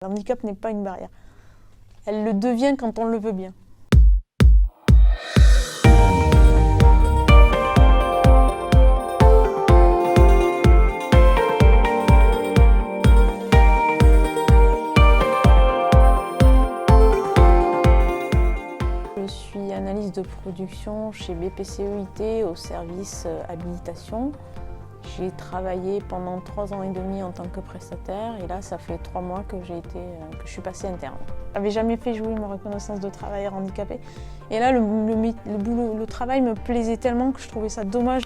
handicap n'est pas une barrière. Elle le devient quand on le veut bien. Je suis analyste de production chez BPCE-IT au service habilitation. J'ai travaillé pendant 3 ans et demi en tant que prestataire et là ça fait 3 mois que je suis passée interne. Je n'avais jamais fait jouer ma reconnaissance de travailleur handicapé et là le travail me plaisait tellement que je trouvais ça dommage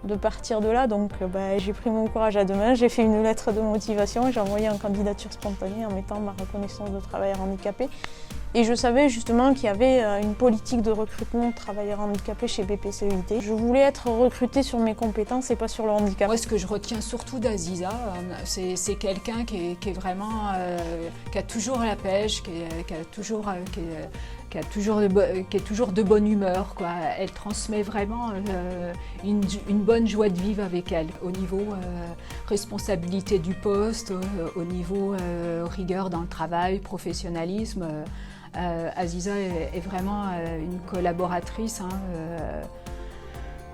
de partir de là. Donc j'ai pris mon courage à deux mains, j'ai fait une lettre de motivation et j'ai envoyé une candidature spontanée en mettant ma reconnaissance de travailleur handicapé. Et je savais justement qu'il y avait une politique de recrutement de travailleurs handicapés chez BPCE-IT. Je voulais être recrutée sur mes compétences et pas sur le handicap. Moi, ce que je retiens surtout d'Aziza, c'est quelqu'un qui est vraiment, qui a toujours la pêche, qui est toujours de bonne humeur, quoi. Elle transmet vraiment une bonne joie de vivre avec elle, au niveau responsabilité du poste, au niveau rigueur dans le travail, professionnalisme. Aziza est vraiment une collaboratrice,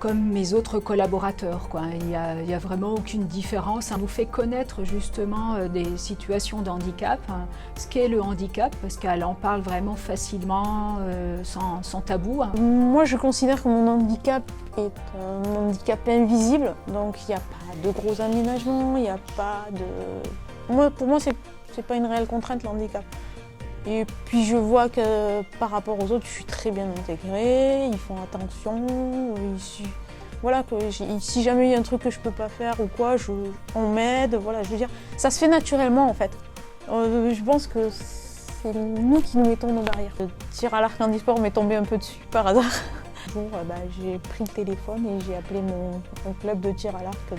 comme mes autres collaborateurs, quoi. Il y a vraiment aucune différence. Elle nous fait connaître justement des situations de handicap, ce qu'est le handicap, parce qu'elle en parle vraiment facilement, sans tabou. Moi, je considère que mon handicap est un handicap invisible, donc il n'y a pas de gros aménagements, il n'y a pas de... Pour moi, c'est pas une réelle contrainte, le handicap. Et puis je vois que par rapport aux autres, je suis très bien intégrée, ils font attention. Voilà, si jamais il y a un truc que je peux pas faire ou quoi, on m'aide. Voilà, je veux dire, ça se fait naturellement en fait. Je pense que c'est nous qui nous mettons nos barrières. Le tir à l'arc handisport m'est tombé un peu dessus par hasard. Un jour, j'ai pris le téléphone et j'ai appelé mon club de tir à l'arc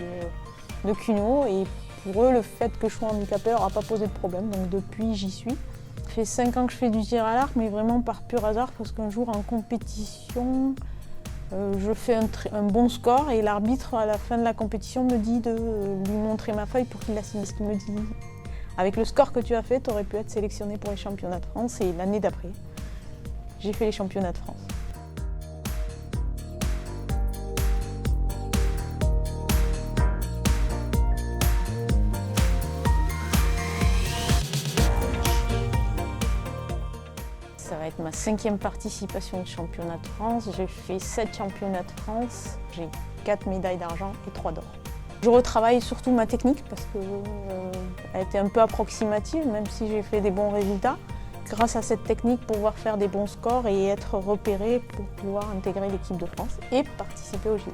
de Cuno. Et pour eux, le fait que je sois handicapée n'aura pas posé de problème. Donc depuis, j'y suis. Ça fait 5 ans que je fais du tir à l'arc, mais vraiment par pur hasard, parce qu'un jour en compétition, je fais un bon score et l'arbitre à la fin de la compétition me dit de lui montrer ma feuille pour qu'il la signe. Il me dit, avec le score que tu as fait, tu aurais pu être sélectionné pour les championnats de France. Et l'année d'après, j'ai fait les championnats de France. Ça va être ma 5e participation au championnat de France. J'ai fait 7 championnats de France. J'ai 4 médailles d'argent et 3 d'or. Je retravaille surtout ma technique parce qu'elle était un peu approximative, même si j'ai fait des bons résultats. Grâce à cette technique, pouvoir faire des bons scores et être repérée pour pouvoir intégrer l'équipe de France et participer au JO.